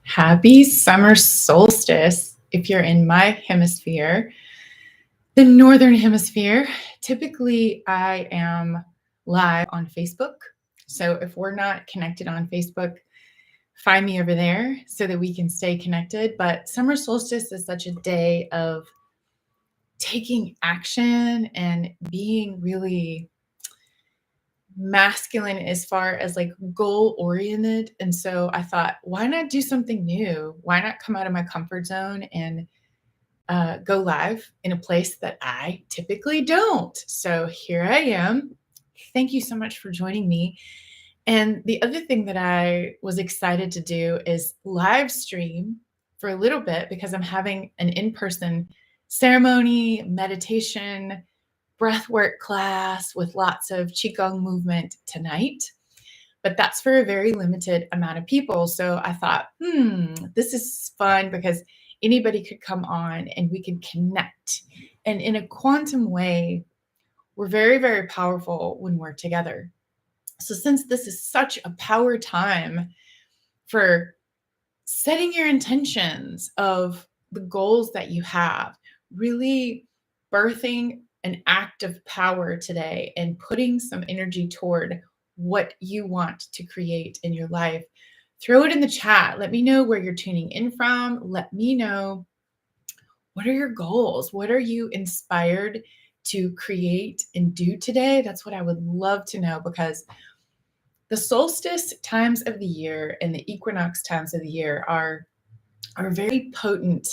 Happy summer solstice if you're in my hemisphere, the northern hemisphere. Typically, I am live on Facebook. So if we're not connected on Facebook, find me over there so that we can stay connected. But summer solstice is such a day of taking action and being really masculine as far as like goal oriented. And so I thought, why not do something new? Why not come out of my comfort zone and go live in a place that I typically don't? So here I am. Thank you so much for joining me. And the other thing that I was excited to do is live stream for a little bit because I'm having an in-person ceremony, meditation, breathwork class with lots of Qigong movement tonight, but that's for a very limited amount of people. So I thought, this is fun because anybody could come on and we can connect. And in a quantum way, we're very, very powerful when we're together. So since this is such a power time for setting your intentions of the goals that you have, really birthing an act of power today and putting some energy toward what you want to create in your life, throw it in the chat. Let me know where you're tuning in from. Let me know, what are your goals? What are you inspired to create and do today? That's what I would love to know, because the solstice times of the year and the equinox times of the year are very potent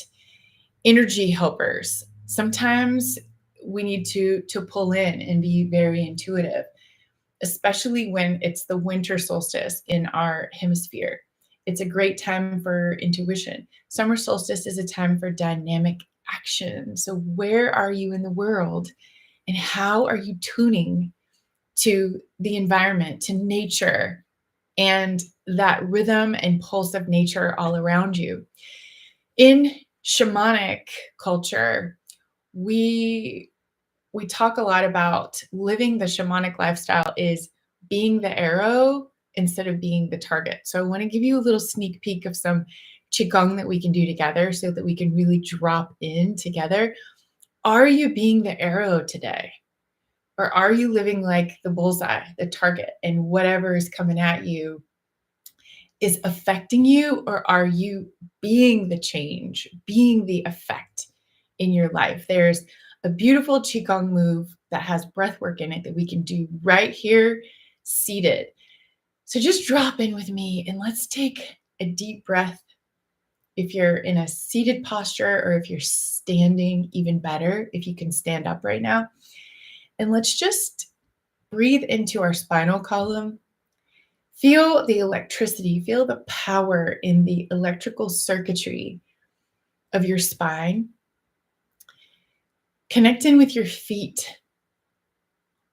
energy helpers. Sometimes we need to pull in and be very intuitive, especially when it's the winter solstice in our hemisphere. It's a great time for intuition. Summer solstice is a time for dynamic action. So where are you in the world, and how are you tuning to the environment, to nature, and that rhythm and pulse of nature all around you? In shamanic culture, we talk a lot about living the shamanic lifestyle is being the arrow instead of being the target. So I want to give you a little sneak peek of some qigong that we can do together so that we can really drop in together. Are you being the arrow today? Or are you living like the bullseye, the target, and whatever is coming at you is affecting you? Or are you being the change, being the effect in your life? There's a beautiful Qigong move that has breath work in it that we can do right here, seated. So just drop in with me and let's take a deep breath. If you're in a seated posture, or if you're standing, even better, if you can stand up right now. And let's just breathe into our spinal column. Feel the electricity, feel the power in the electrical circuitry of your spine. Connect in with your feet,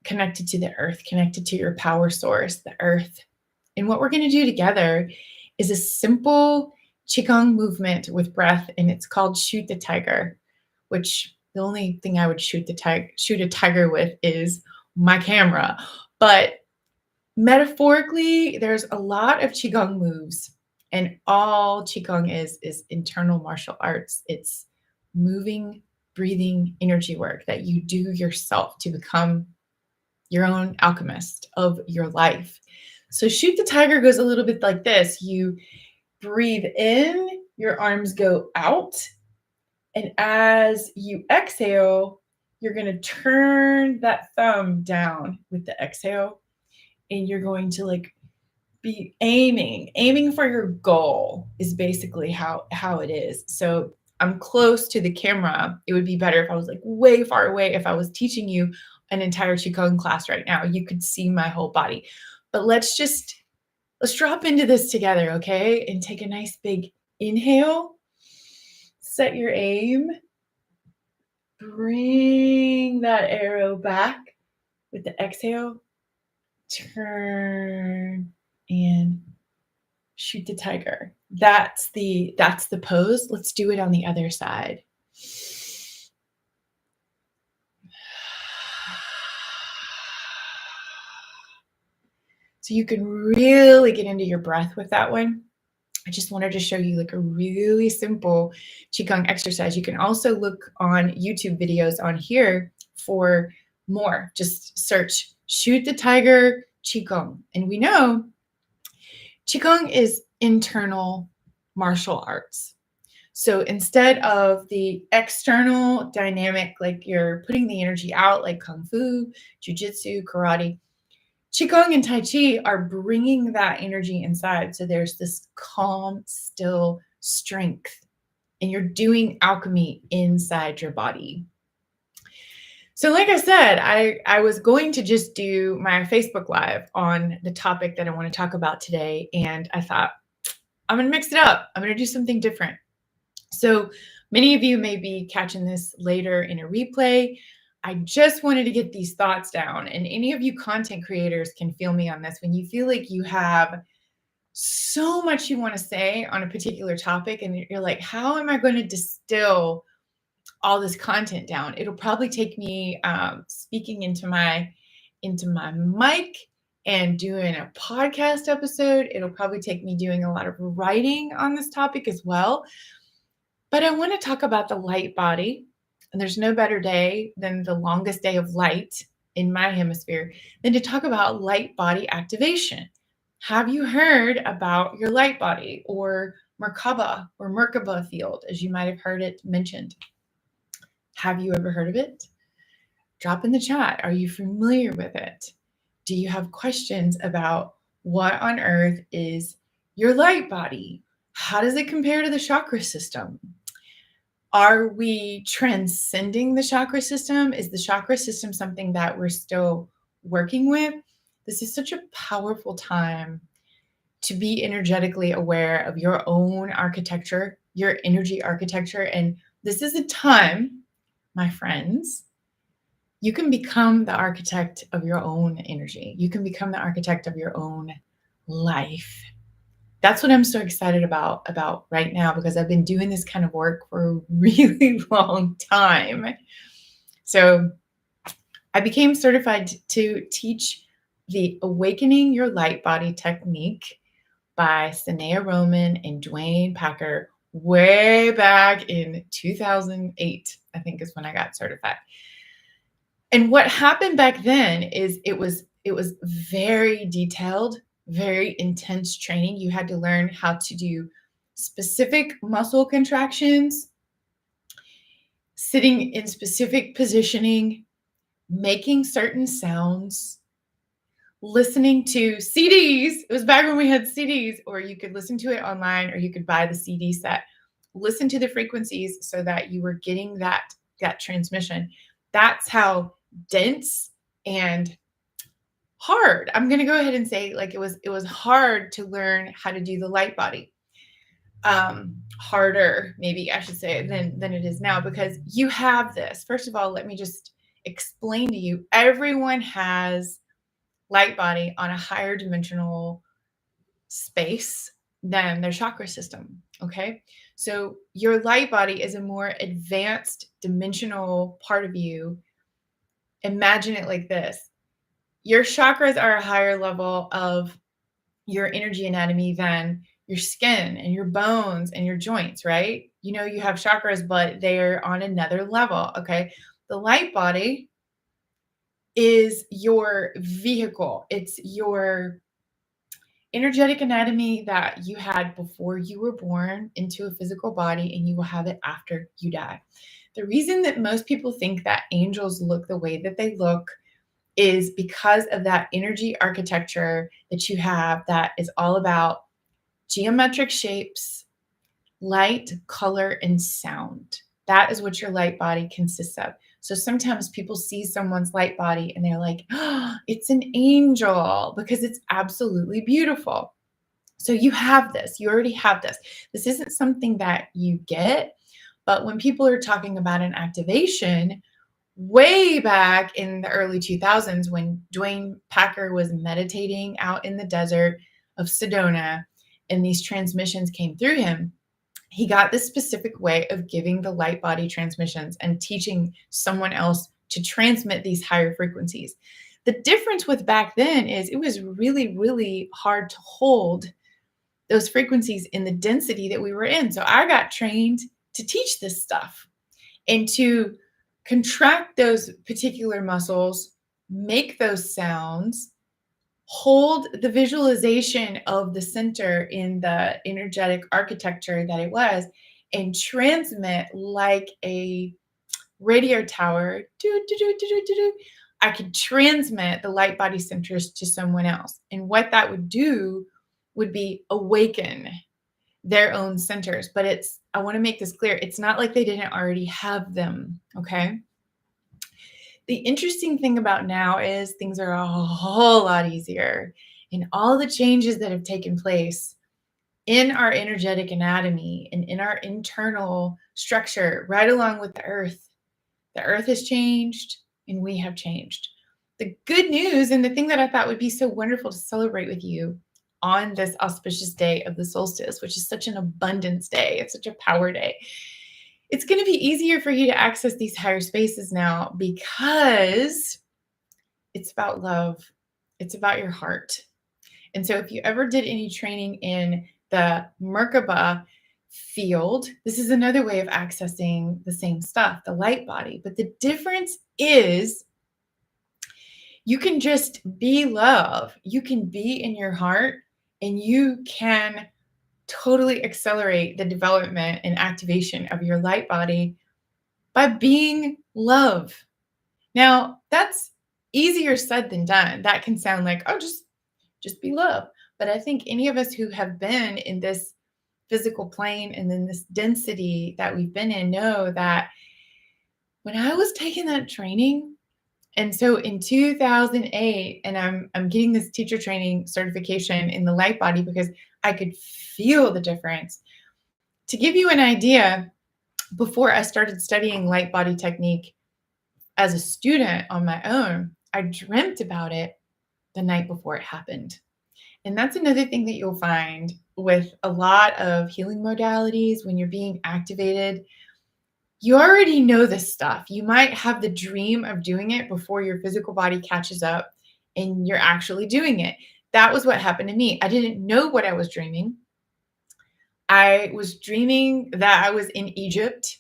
connected to the earth, connected to your power source, the earth. And what we're going to do together is a simple Qigong movement with breath, and it's called Shoot the Tiger, which the only thing I would shoot a tiger with is my camera. But metaphorically, there's a lot of Qigong moves, and all Qigong is internal martial arts. It's moving, breathing energy work that you do yourself to become your own alchemist of your life. So Shoot the Tiger goes a little bit like this. You breathe in, your arms go out, and as you exhale, you're going to turn that thumb down with the exhale, and you're going to like be aiming for your goal is basically how it is. So I'm close to the camera. It would be better if I was like way far away. If I was teaching you an entire Qigong class right now, you could see my whole body. But let's drop into this together, okay? And take a nice big inhale. Set your aim. Bring that arrow back with the exhale. Turn and shoot the tiger. That's the pose. Let's do it on the other side. So you can really get into your breath with that one. I just wanted to show you like a really simple Qigong exercise. You can also look on YouTube videos on here for more. Just search Shoot the Tiger Qigong. And we know Qigong is internal martial arts. So instead of the external dynamic, like you're putting the energy out, like Kung Fu, Jiu-Jitsu, Karate, Qigong and Tai Chi are bringing that energy inside. So there's this calm, still strength, and you're doing alchemy inside your body. So like I said, I was going to just do my Facebook Live on the topic that I want to talk about today. And I thought, I'm going to mix it up. I'm going to do something different. So many of you may be catching this later in a replay. I just wanted to get these thoughts down. And any of you content creators can feel me on this. When you feel like you have so much you want to say on a particular topic and you're like, how am I going to distill all this content down? It'll probably take me speaking into my mic and doing a podcast episode. It'll probably take me doing a lot of writing on this topic as well. But I want to talk about the light body. And there's no better day than the longest day of light in my hemisphere than to talk about light body activation. Have you heard about your light body, or Merkaba or Merkaba field, as you might have heard it mentioned? Have you ever heard of it? Drop in the chat. Are you familiar with it? Do you have questions about what on earth is your light body? How does it compare to the chakra system? Are we transcending the chakra system? Is the chakra system something that we're still working with? This is such a powerful time to be energetically aware of your own architecture, your energy architecture. And this is a time, my friends, you can become the architect of your own energy. You can become the architect of your own life. That's what I'm so excited about right now, because I've been doing this kind of work for a really long time. So I became certified to teach the Awakening Your Light Body technique by Sanea Roman and Dwayne Packer way back in 2008, I think is when I got certified. And what happened back then is it was very detailed, very intense training. You had to learn how to do specific muscle contractions, sitting in specific positioning, making certain sounds, listening to CDs. It was back when we had CDs, or you could listen to it online, or you could buy the CD set. Listen to the frequencies so that you were getting that transmission. That's how dense and hard. I'm going to go ahead and say, like, it was hard to learn how to do the light body. Harder, maybe I should say, than it is now, because you have this. First of all, let me just explain to you, everyone has light body on a higher dimensional space than their chakra system. Okay. So your light body is a more advanced dimensional part of you. Imagine it like this. Your chakras are a higher level of your energy anatomy than your skin and your bones and your joints, right? You know, you have chakras, but they're on another level. Okay. The light body is your vehicle. It's your energetic anatomy that you had before you were born into a physical body, and you will have it after you die. The reason that most people think that angels look the way that they look is because of that energy architecture that you have that is all about geometric shapes, light, color, and sound. That is what your light body consists of. So sometimes people see someone's light body and they're like, oh, it's an angel, because it's absolutely beautiful. So you have this, you already have this. This isn't something that you get, but when people are talking about an activation, way back in the early 2000s, when Dwayne Packer was meditating out in the desert of Sedona and these transmissions came through him, he got this specific way of giving the light body transmissions and teaching someone else to transmit these higher frequencies. The difference with back then is it was really, really hard to hold those frequencies in the density that we were in. So I got trained to teach this stuff and to contract those particular muscles, make those sounds, hold the visualization of the center in the energetic architecture that it was, and transmit like a radio tower. I could transmit the light body centers to someone else. And what that would do would be awaken their own centers. But I want to make this clear. It's not like they didn't already have them. Okay. The interesting thing about now is things are a whole lot easier. And all the changes that have taken place in our energetic anatomy and in our internal structure, right along with the earth has changed and we have changed. The good news, and the thing that I thought would be so wonderful to celebrate with you on this auspicious day of the solstice, which is such an abundance day, it's such a power day. It's going to be easier for you to access these higher spaces now because it's about love. It's about your heart. And so if you ever did any training in the Merkaba field, this is another way of accessing the same stuff, the light body. But the difference is you can just be love. You can be in your heart and you can totally accelerate the development and activation of your light body by being love. Now, that's easier said than done. That can sound like, oh, just be love. But I think any of us who have been in this physical plane and in this density that we've been in know that when I was taking that training, and so in 2008, and I'm getting this teacher training certification in the light body because I could feel the difference. To give you an idea, before I started studying light body technique as a student on my own, I dreamt about it the night before it happened. And that's another thing that you'll find with a lot of healing modalities when you're being activated. You already know this stuff. You might have the dream of doing it before your physical body catches up and you're actually doing it. That was what happened to me. I didn't know what I was dreaming. I was dreaming that I was in Egypt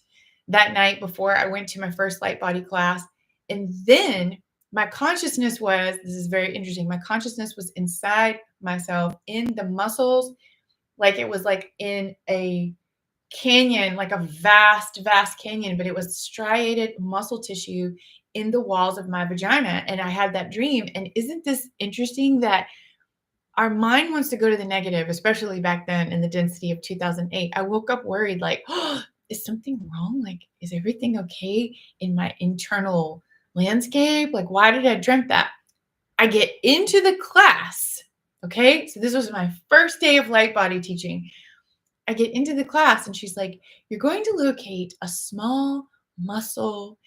that night before I went to my first light body class. And then my consciousness was, this is very interesting, my consciousness was inside myself in the muscles, like it was like in a canyon, like a vast, vast canyon, but it was striated muscle tissue in the walls of my vagina. And I had that dream. And isn't this interesting that our mind wants to go to the negative, especially back then in the density of 2008. I woke up worried, like, oh, is something wrong? Like, is everything okay in my internal landscape? Like, why did I dream that? I get into the class. Okay. So this was my first day of light body teaching. I get into the class and she's like, you're going to locate a small muscle.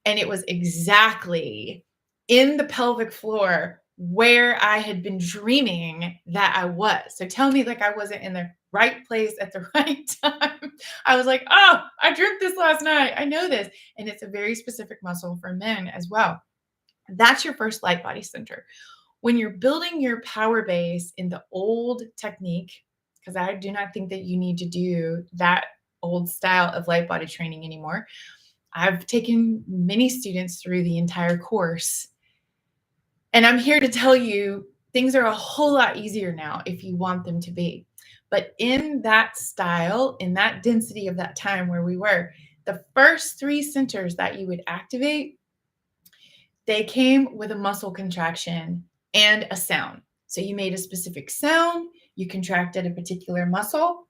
And it was exactly in the pelvic floor where I had been dreaming that I was. So tell me like I wasn't in the right place at the right time. I was like, oh, I dreamt this last night. I know this. And it's a very specific muscle for men as well. That's your first light body center. When you're building your power base in the old technique, because I do not think that you need to do that old style of light body training anymore. I've taken many students through the entire course. And I'm here to tell you things are a whole lot easier now if you want them to be. But in that style, in that density of that time where we were, the first 3 centers that you would activate, they came with a muscle contraction and a sound. So you made a specific sound, you contracted a particular muscle,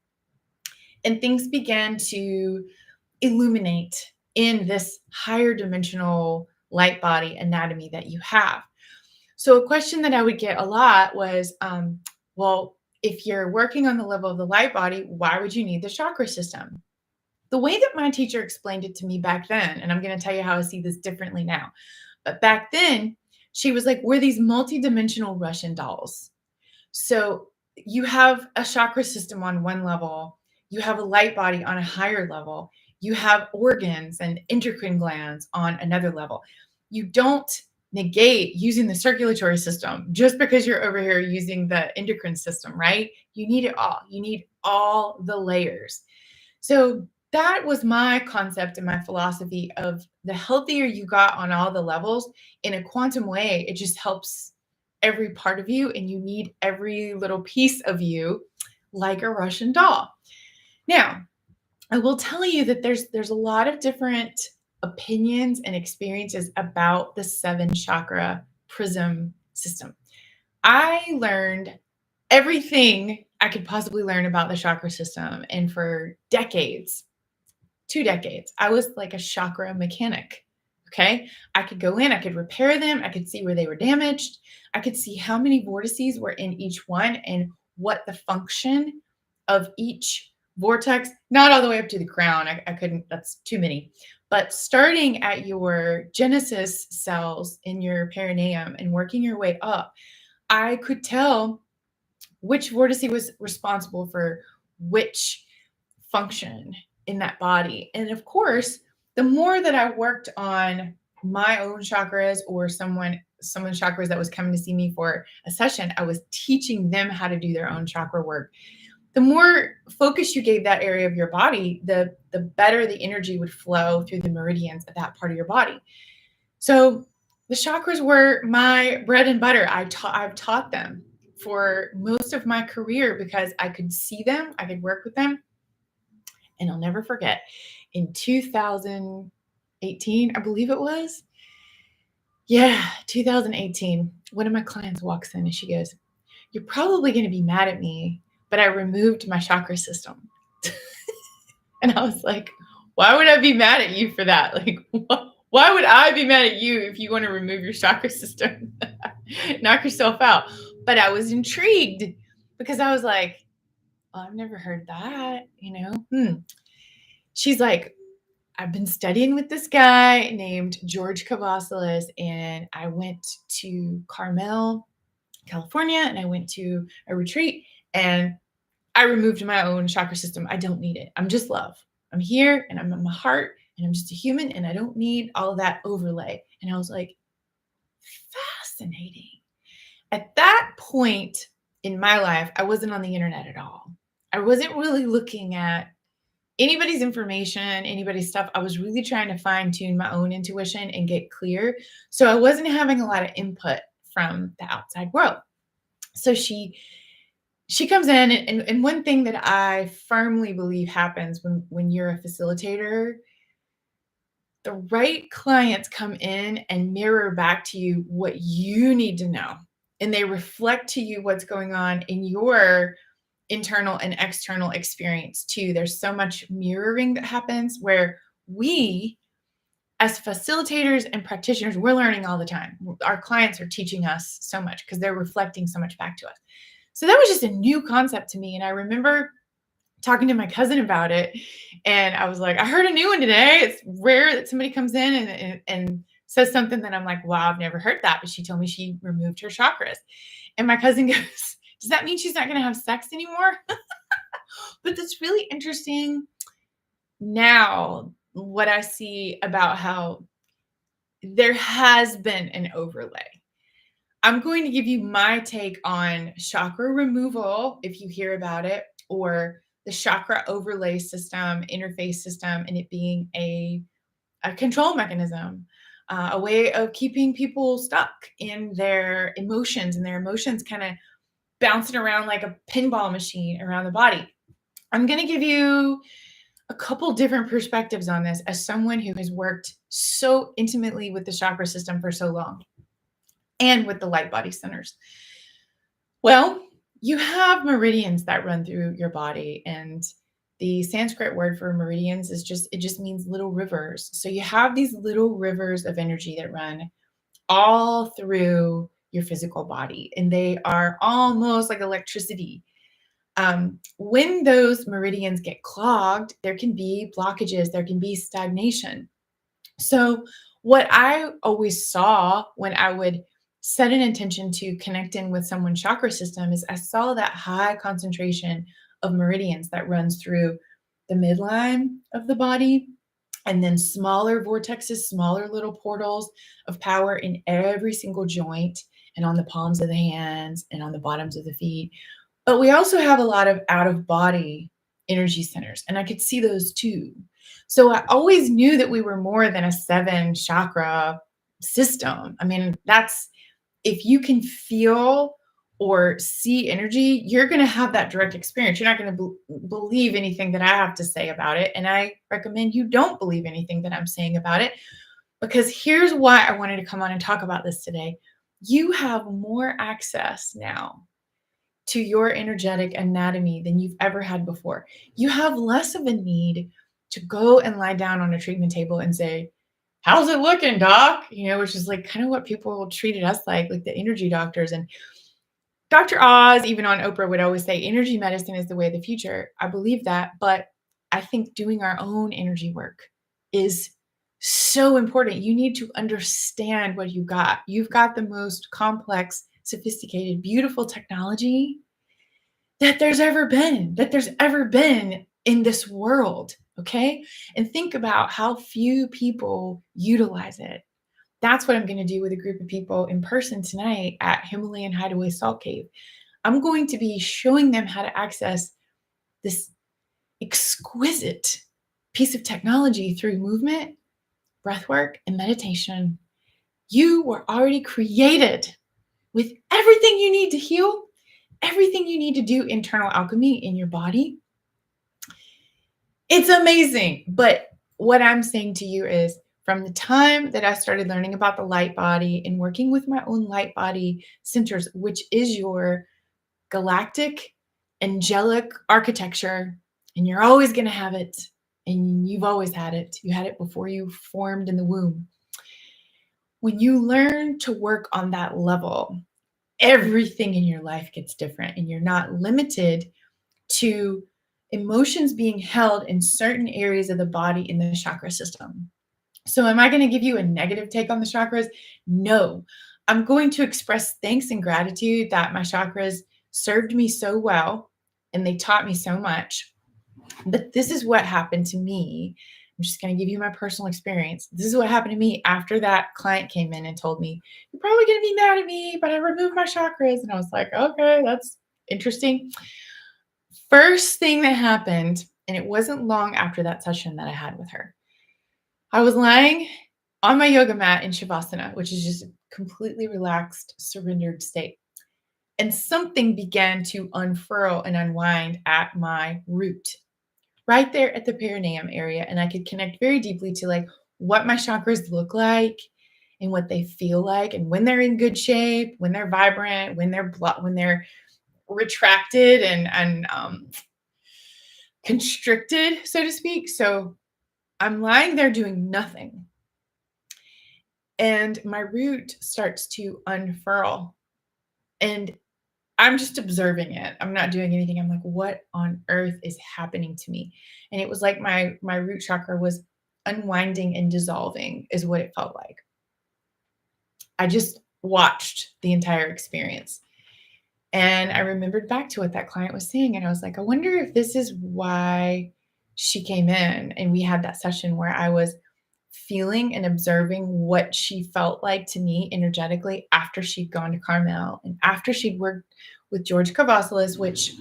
and things began to illuminate in this higher dimensional light body anatomy that you have. So a question that I would get a lot was, well, if you're working on the level of the light body, why would you need the chakra system? The way that my teacher explained it to me back then, and I'm going to tell you how I see this differently now, but back then, she was like, we're these multidimensional Russian dolls. So you have a chakra system on one level, you have a light body on a higher level, you have organs and endocrine glands on another level. You don't negate using the circulatory system just because you're over here using the endocrine system, right? You need it all. You need all the layers. So that was my concept and my philosophy of the healthier you got on all the levels in a quantum way, it just helps every part of you, and you need every little piece of you like a Russian doll. Now, I will tell you that there's a lot of different opinions and experiences about the 7 chakra prism system. I learned everything I could possibly learn about the chakra system, and for decades, 2 decades, I was like a chakra mechanic. Okay? I could go in, I could repair them, I could see where they were damaged, I could see how many vortices were in each one and what the function of each vortex, not all the way up to the crown. I couldn't, that's too many. But starting at your genesis cells in your perineum and working your way up, I could tell which vortice was responsible for which function in that body. And of course, the more that I worked on my own chakras or someone's chakras that was coming to see me for a session, I was teaching them how to do their own chakra work. The more focus you gave that area of your body, the better the energy would flow through the meridians of that part of your body. So the chakras were my bread and butter. I've taught them for most of my career because I could see them, I could work with them. And I'll never forget, in 2018, I believe it was. Yeah, 2018. One of my clients walks in and she goes, "You're probably going to be mad at me, but I removed my chakra system." And I was like, why would I be mad at you for that? Like, why would I be mad at you if you want to remove your chakra system? Knock yourself out. But I was intrigued because I was like, well, I've never heard that, She's like, I've been studying with this guy named George Cavassalis, and I went to Carmel, California, and I went to a retreat, and I removed my own chakra system. I don't need it. I'm just love. I'm here, and I'm in my heart, and I'm just a human, and I don't need all of that overlay. And I was like, fascinating. At that point in my life, I wasn't on the internet at all. I wasn't really looking at anybody's information, anybody's stuff. I was really trying to fine tune my own intuition and get clear. So I wasn't having a lot of input from the outside world. So she comes in, and one thing that I firmly believe happens when you're a facilitator, the right clients come in and mirror back to you what you need to know. And they reflect to you what's going on in your internal and external experience too. There's so much mirroring that happens where we, as facilitators and practitioners, we're learning all the time. Our clients are teaching us so much because they're reflecting so much back to us. So that was just a new concept to me. And I remember talking to my cousin about it. And I was like, I heard a new one today. It's rare that somebody comes in and says something that I'm like, wow, I've never heard that. But she told me she removed her chakras. And my cousin goes, does that mean she's not going to have sex anymore? But that's really interesting now, what I see about how there has been an overlay. I'm going to give you my take on chakra removal, if you hear about it, or the chakra overlay system, interface system, and it being a control mechanism, a way of keeping people stuck in their emotions, and their emotions kind of bouncing around like a pinball machine around the body. I'm going to give you a couple different perspectives on this as someone who has worked so intimately with the chakra system for so long and with the light body centers. Well, you have meridians that run through your body, and the Sanskrit word for meridians is it just means little rivers. So you have these little rivers of energy that run all through your physical body, and they are almost like electricity. When those meridians get clogged, there can be blockages, there can be stagnation. So what I always saw when I would set an intention to connect in with someone's chakra system is I saw that high concentration of meridians that runs through the midline of the body, and then smaller vortexes, smaller little portals of power in every single joint and on the palms of the hands and on the bottoms of the feet. But we also have a lot of out of body energy centers, and I could see those too. So I always knew that we were more than a 7 chakra system. I mean, that's if you can feel or see energy, you're going to have that direct experience. You're not going to believe anything that I have to say about it. And I recommend you don't believe anything that I'm saying about it, because here's why I wanted to come on and talk about this today. You have more access now to your energetic anatomy than you've ever had before. You have less of a need to go and lie down on a treatment table and say, "How's it looking, doc?" Which is like kind of what people treated us like the energy doctors. And Dr. Oz, even on Oprah, would always say energy medicine is the way of the future. I believe that, but I think doing our own energy work is so important. You need to understand what you got. You've got the most complex, sophisticated, beautiful technology that there's ever been in this world. Okay. And think about how few people utilize it. That's what I'm going to do with a group of people in person tonight at Himalayan Hideaway Salt Cave. I'm going to be showing them how to access this exquisite piece of technology through movement, breath work, and meditation. You were already created with everything you need to heal, everything you need to do internal alchemy in your body. It's amazing. But what I'm saying to you is, from the time that I started learning about the light body and working with my own light body centers, which is your galactic, angelic architecture, and you're always going to have it, and you've always had it. You had it before you formed in the womb. When you learn to work on that level, everything in your life gets different, and you're not limited to emotions being held in certain areas of the body in the chakra system. So am I going to give you a negative take on the chakras? No. I'm going to express thanks and gratitude that my chakras served me so well and they taught me so much. But this is what happened to me. I'm just going to give you my personal experience. This is what happened to me after that client came in and told me, "You're probably going to be mad at me, but I removed my chakras." And I was like, "Okay, that's interesting." First thing that happened, and it wasn't long after that session that I had with her, I was lying on my yoga mat in Shavasana, which is just a completely relaxed, surrendered state. And something began to unfurl and unwind at my root, right there at the perineum area. And I could connect very deeply to like what my chakras look like and what they feel like, and when they're in good shape, when they're vibrant, when they're retracted and constricted, so to speak. So I'm lying there doing nothing. And my root starts to unfurl. And I'm just observing it. I'm not doing anything. I'm like, what on earth is happening to me? And it was like my root chakra was unwinding and dissolving, is what it felt like. I just watched the entire experience. And I remembered back to what that client was saying. And I was like, I wonder if this is why she came in. And we had that session where I was feeling and observing what she felt like to me energetically after she'd gone to Carmel and after she'd worked with George Kavasilis, which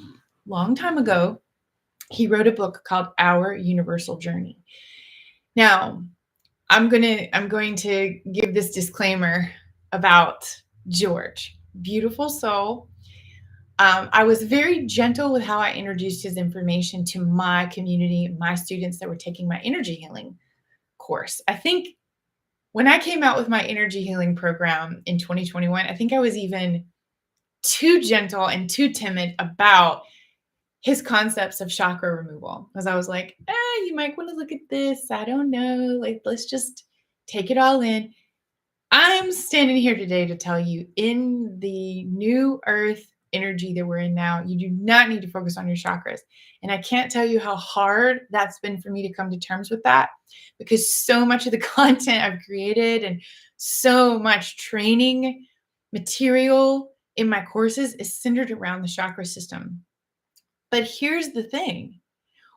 long time ago, he wrote a book called Our Universal Journey. Now, I'm going to give this disclaimer about George. Beautiful soul. I was very gentle with how I introduced his information to my community, my students that were taking my energy healing course. I think when I came out with my energy healing program in 2021, I think I was even too gentle and too timid about his concepts of chakra removal, because I was like, you might want to look at this. I don't know. Like, let's just take it all in. I'm standing here today to tell you, in the new earth energy that we're in now, you do not need to focus on your chakras. And I can't tell you how hard that's been for me to come to terms with that, because so much of the content I've created and so much training material in my courses is centered around the chakra system. But here's the thing.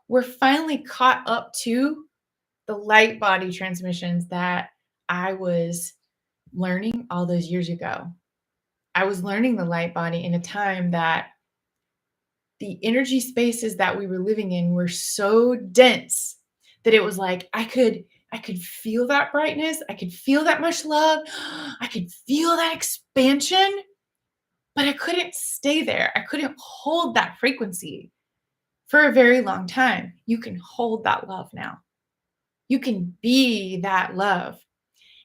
We're finally caught up to the light body transmissions that I was learning all those years ago. I was learning the light body in a time that the energy spaces that we were living in were so dense that it was like I could feel that brightness, I could feel that much love, I could feel that expansion, but I couldn't stay there. I couldn't hold that frequency for a very long time. You can hold that love now. You can be that love.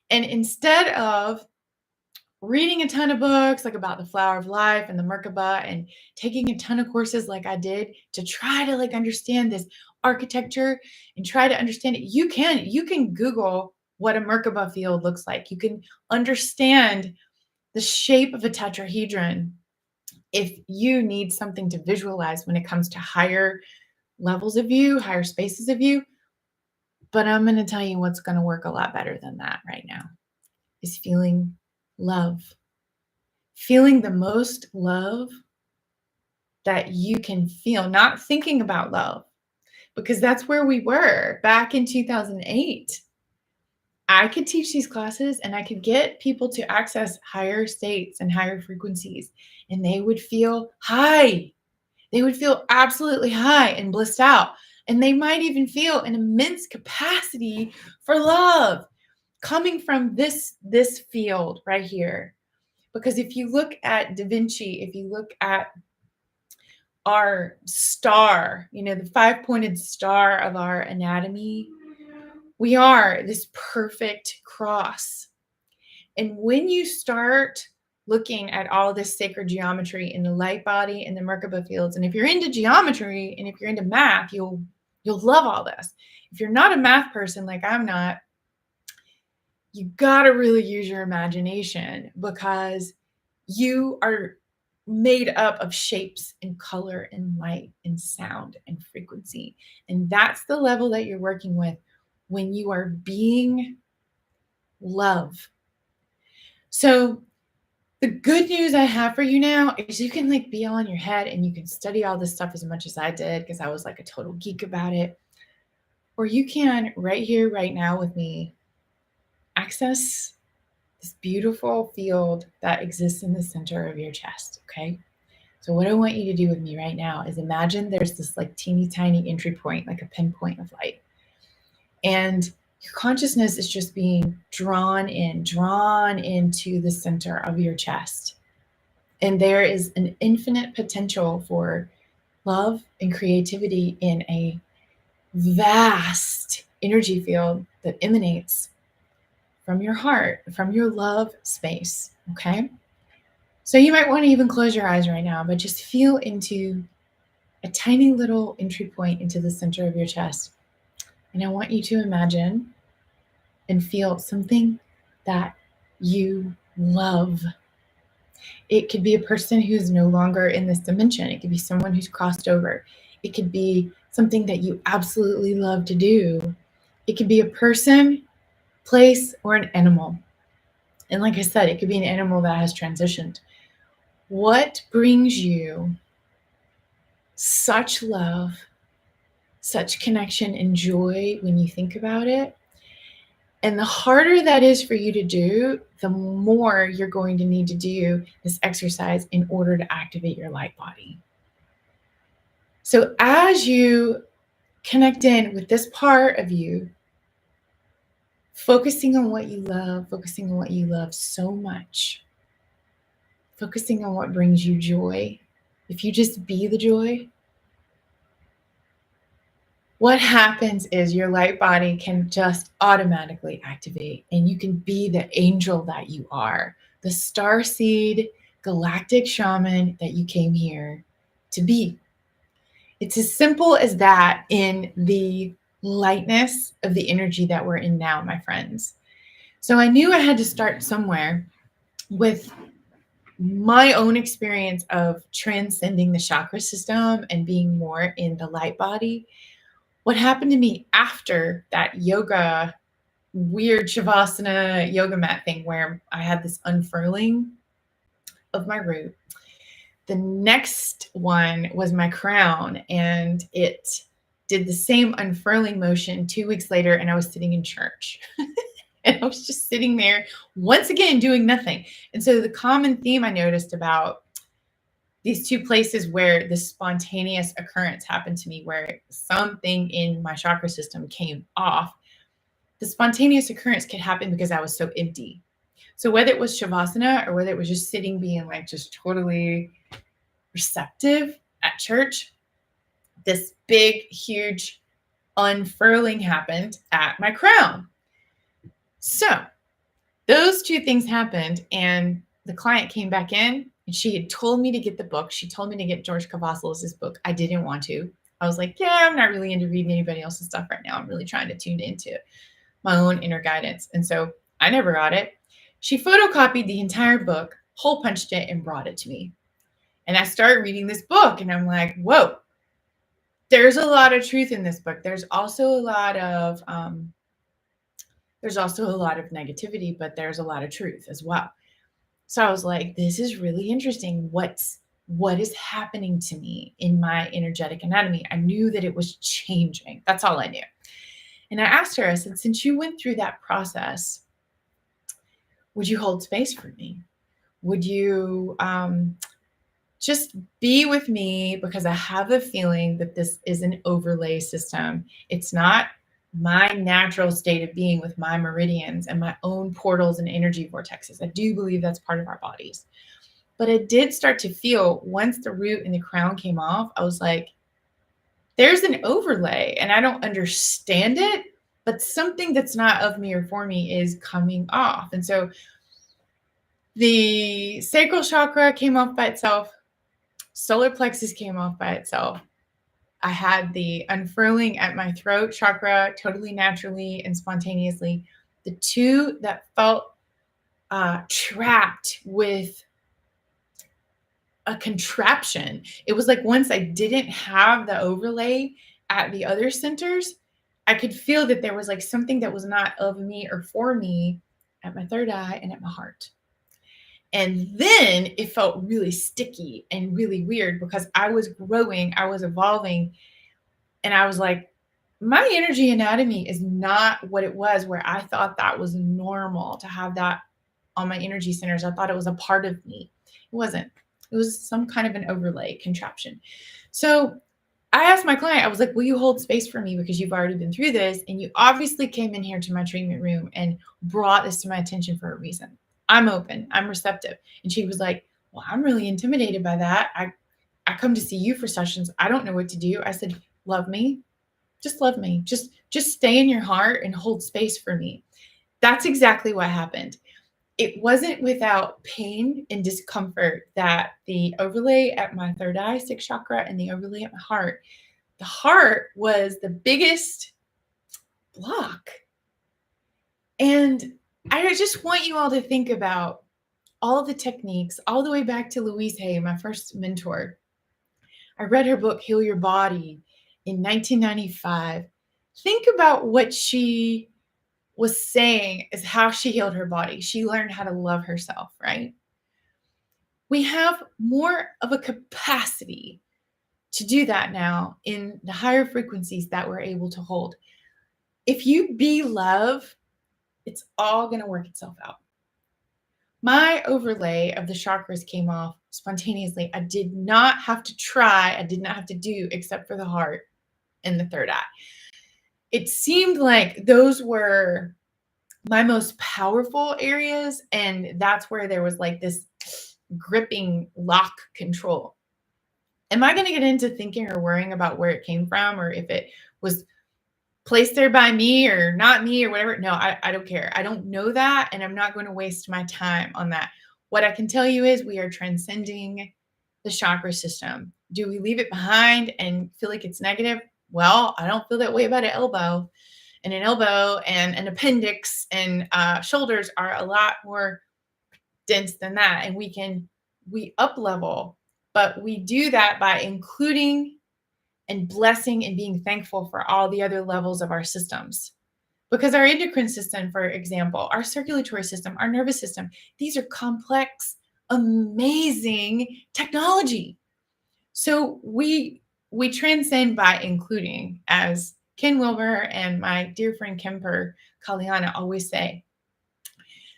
And instead of reading a ton of books like about the flower of life and the Merkaba and taking a ton of courses like I did to try to like understand this architecture and try to understand it, you can Google what a Merkaba field looks like. You can understand the shape of a tetrahedron if you need something to visualize when it comes to higher levels of you, higher spaces of you. But I'm going to tell you what's going to work a lot better than that right now is feeling love. Feeling the most love that you can feel, not thinking about love, because that's where we were back in 2008. I could teach these classes and I could get people to access higher states and higher frequencies, and they would feel high. They would feel absolutely high and blissed out. And they might even feel an immense capacity for love coming from this field right here. Because if you look at Da Vinci, if you look at our star, the 5-pointed star of our anatomy, we are this perfect cross. And when you start looking at all this sacred geometry in the light body and the Merkaba fields, and if you're into geometry and if you're into math, you'll love all this. If you're not a math person like I'm not, you got to really use your imagination because you are made up of shapes and color and light and sound and frequency. And that's the level that you're working with when you are being love. So the good news I have for you now is you can be all in your head and you can study all this stuff as much as I did because I was like a total geek about it. Or you can right here, right now with me, access this beautiful field that exists in the center of your chest, okay? So what I want you to do with me right now is imagine there's this teeny tiny entry point, like a pinpoint of light. And your consciousness is just being drawn into the center of your chest. And there is an infinite potential for love and creativity in a vast energy field that emanates from your heart, from your love space, okay? So you might want to even close your eyes right now, but just feel into a tiny little entry point into the center of your chest. And I want you to imagine and feel something that you love. It could be a person who's no longer in this dimension. It could be someone who's crossed over. It could be something that you absolutely love to do. It could be a person, place, or an animal. And like I said, it could be an animal that has transitioned. What brings you such love, such connection and joy when you think about it? And the harder that is for you to do, the more you're going to need to do this exercise in order to activate your light body. So as you connect in with this part of you, focusing on what you love so much, focusing on what brings you joy, if you just be the joy, what happens is your light body can just automatically activate and you can be the angel that you are, the starseed galactic shaman that you came here to be. It's as simple as that in the lightness of the energy that we're in now, my friends. So I knew I had to start somewhere with my own experience of transcending the chakra system and being more in the light body. What happened to me after that yoga, weird Shavasana yoga mat thing where I had this unfurling of my root. The next one was my crown, and it did the same unfurling motion 2 weeks later, and I was sitting in church. And I was just sitting there once again doing nothing. And so the common theme I noticed about these two places where the spontaneous occurrence happened to me, where something in my chakra system came off, the spontaneous occurrence could happen because I was so empty. So whether it was Shavasana or whether it was just sitting, being like just totally receptive at church, this big, huge unfurling happened at my crown. So those two things happened, and the client came back in, and she had told me to get the book. She told me to get George Kavassalis' book. I didn't want to. I was like, yeah, I'm not really into reading anybody else's stuff right now. I'm really trying to tune into my own inner guidance. And so I never got it. She photocopied the entire book, hole punched it, and brought it to me. And I started reading this book, and I'm like, whoa, there's a lot of truth in this book. There's also a lot of negativity, but there's a lot of truth as well. So I was like, this is really interesting. What is happening to me in my energetic anatomy? I knew that it was changing. That's all I knew. And I asked her, I said, since you went through that process, would you hold space for me? Would you just be with me? Because I have a feeling that this is an overlay system. It's not my natural state of being with my meridians and my own portals and energy vortexes. I do believe that's part of our bodies. But I did start to feel, once the root and the crown came off, I was like, there's an overlay and I don't understand it, but something that's not of me or for me is coming off. And so the sacral chakra came off by itself. Solar plexus came off by itself. I had the unfurling at my throat chakra totally naturally and spontaneously. The two that felt trapped with a contraption, it was like once I didn't have the overlay at the other centers, I could feel that there was like something that was not of me or for me at my third eye and at my heart. And then it felt really sticky and really weird because I was growing, I was evolving, and I was like, my energy anatomy is not what it was, where I thought that was normal to have that on my energy centers. I thought it was a part of me. It wasn't. It was some kind of an overlay contraption. So I asked my client, I was like, will you hold space for me? Because you've already been through this and you obviously came in here to my treatment room and brought this to my attention for a reason. I'm open, I'm receptive. And she was like, well, I'm really intimidated by that. I come to see you for sessions. I don't know what to do. I said, love me. Just love me. Just stay in your heart and hold space for me. That's exactly what happened. It wasn't without pain and discomfort that the overlay at my third eye, sixth chakra, and the overlay at my heart, the heart was the biggest block. And I just want you all to think about all the techniques, all the way back to Louise Hay, my first mentor. I read her book, Heal Your Body, in 1995. Think about what she was saying is how she healed her body. She learned how to love herself, right? We have more of a capacity to do that now in the higher frequencies that we're able to hold. If you be love, it's all going to work itself out. My overlay of the chakras came off spontaneously. I did not have to try. I did not have to do, except for the heart and the third eye. It seemed like those were my most powerful areas. And that's where there was like this gripping lock control. Am I going to get into thinking or worrying about where it came from or if it was placed there by me or not me or whatever? No, I don't care. I don't know that. And I'm not going to waste my time on that. What I can tell you is we are transcending the chakra system. Do we leave it behind and feel like it's negative? Well, I don't feel that way about an elbow. And an elbow and an appendix and shoulders are a lot more dense than that. And we up level, but we do that by including and blessing and being thankful for all the other levels of our systems. Because our endocrine system, for example, our circulatory system, our nervous system, these are complex, amazing technology. So we we transcend by including, as Ken Wilber and my dear friend Kemper Kalyana always say.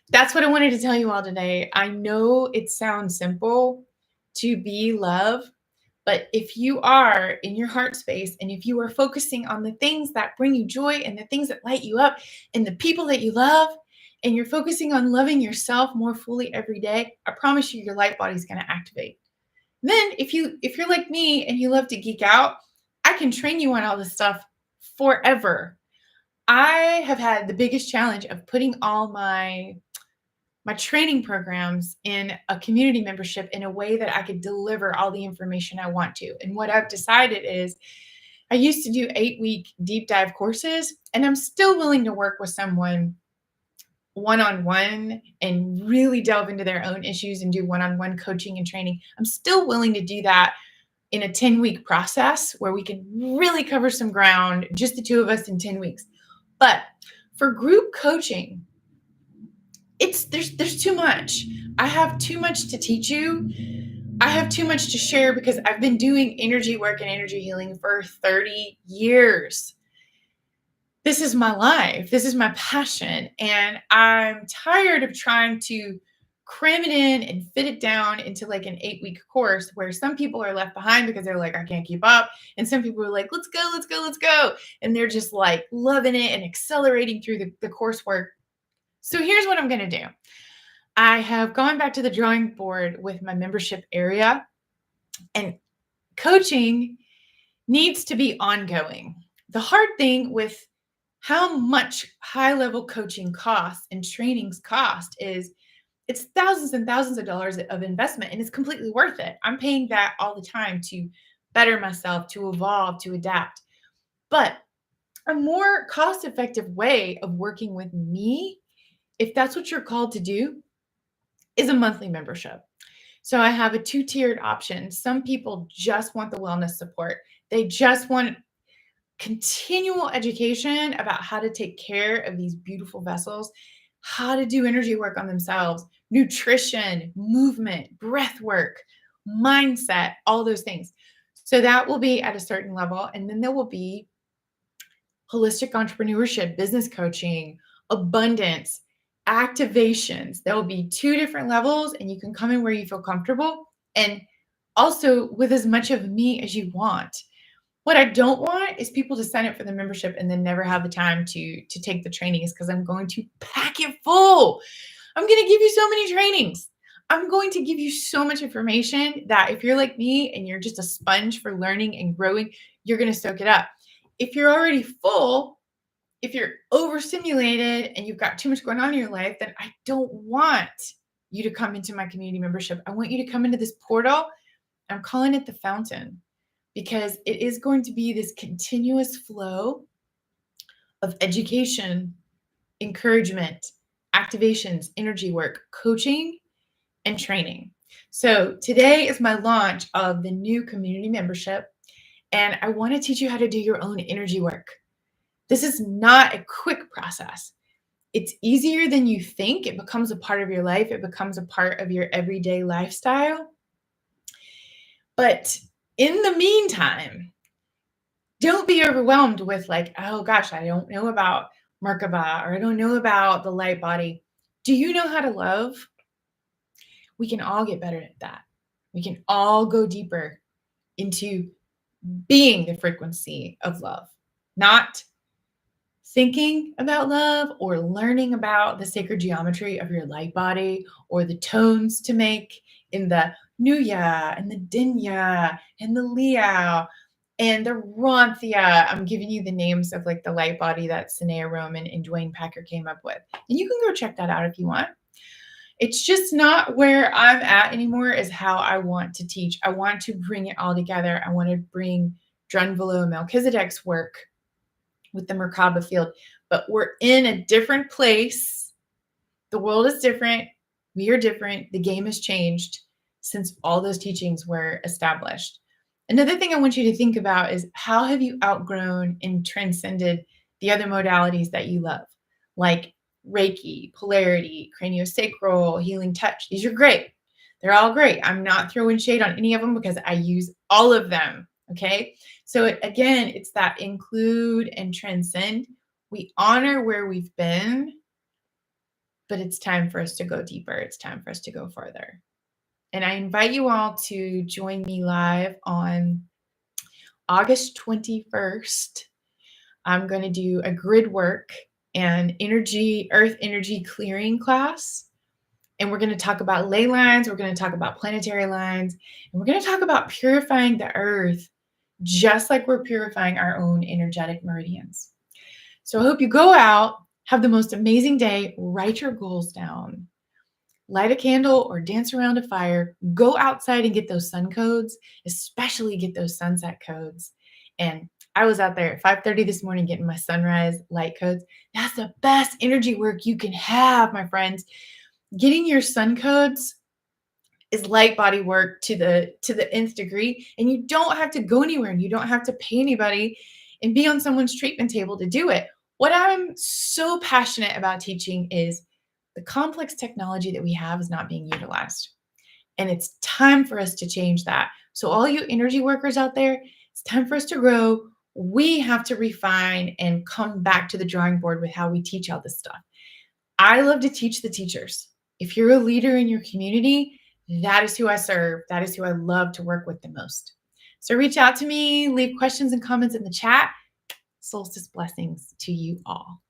That's what I wanted to tell you all today. I know it sounds simple to be love, but if you are in your heart space and if you are focusing on the things that bring you joy and the things that light you up and the people that you love, and you're focusing on loving yourself more fully every day, I promise you your light body is going to activate. Then if you're like me and you love to geek out, I can train you on all this stuff forever. I have had the biggest challenge of putting all my training programs in a community membership in a way that I could deliver all the information I want to. And what I've decided is I used to do 8-week deep dive courses, and I'm still willing to work with someone one-on-one and really delve into their own issues and do one-on-one coaching and training. I'm still willing to do that in a 10-week process where we can really cover some ground, just the two of us in 10 weeks. But for group coaching, there's too much. I have too much to teach you. I have too much to share because I've been doing energy work and energy healing for 30 years. This is my life. This is my passion. And I'm tired of trying to cram it in and fit it down into like an 8-week course where some people are left behind because they're like, I can't keep up. And some people are like, let's go, let's go, let's go. And they're just like loving it and accelerating through the coursework. So here's what I'm going to do. I have gone back to the drawing board with my membership area, and coaching needs to be ongoing. The hard thing with how much high-level coaching costs and trainings cost is it's thousands and thousands of dollars of investment, and it's completely worth it. I'm paying that all the time to better myself, to evolve, to adapt. But a more cost-effective way of working with me, if that's what you're called to do, is a monthly membership. So I have a 2-tiered option. Some people just want the wellness support. They just want continual education about how to take care of these beautiful vessels, how to do energy work on themselves, nutrition, movement, breath work, mindset, all those things. So that will be at a certain level. And then there will be holistic entrepreneurship, business coaching, abundance, activations. There will be 2 different levels, and you can come in where you feel comfortable and also with as much of me as you want. What I don't want is people to sign up for the membership and then never have the time to take the trainings, because I'm going to pack it full. I'm going to give you so many trainings. I'm going to give you so much information that if you're like me and you're just a sponge for learning and growing, you're going to soak it up. If you're already full, if you're overstimulated and you've got too much going on in your life, then I don't want you to come into my community membership. I want you to come into this portal. I'm calling it the fountain, because it is going to be this continuous flow of education, encouragement, activations, energy work, coaching, and training. So today is my launch of the new community membership, and I want to teach you how to do your own energy work. This is not a quick process. It's easier than you think. It becomes a part of your life. It becomes a part of your everyday lifestyle. But in the meantime, don't be overwhelmed with like, oh gosh, I don't know about Merkaba, or I don't know about the light body. Do you know how to love? We can all get better at that. We can all go deeper into being the frequency of love, not thinking about love or learning about the sacred geometry of your light body or the tones to make in the Nuya and the Dinya and the Liao and the Ronthia. I'm giving you the names of like the light body that Sanea Roman and Dwayne Packer came up with. And you can go check that out if you want. It's just not where I'm at anymore is how I want to teach. I want to bring it all together. I want to bring Drunvalo Melchizedek's work with the Merkaba field, but we're in a different place. The world is different. We are different. The game has changed since all those teachings were established. Another thing I want you to think about is, how have you outgrown and transcended the other modalities that you love, like Reiki, polarity, craniosacral, healing touch? These are great. They're all great. I'm not throwing shade on any of them because I use all of them. Okay. So again, it's that include and transcend. We honor where we've been, but it's time for us to go deeper. It's time for us to go further. And I invite you all to join me live on August 21st. I'm going to do a grid work and earth energy clearing class. And we're going to talk about ley lines. We're going to talk about planetary lines. And we're going to talk about purifying the earth, just like we're purifying our own energetic meridians. So I hope you go out, have the most amazing day, write your goals down, light a candle or dance around a fire, go outside and get those sun codes, especially get those sunset codes. And I was out there at 5:30 this morning getting my sunrise light codes. That's the best energy work you can have, my friends. Getting your sun codes is light body work to the nth degree, and you don't have to go anywhere, and you don't have to pay anybody and be on someone's treatment table to do it. What I'm so passionate about teaching is the complex technology that we have is not being utilized, and it's time for us to change that. So all you energy workers out there, it's time for us to grow. We have to refine and come back to the drawing board with how we teach all this stuff. I love to teach the teachers. If you're a leader in your community, that is who I serve. That is who I love to work with the most. So reach out to me, leave questions and comments in the chat. Solstice blessings to you all.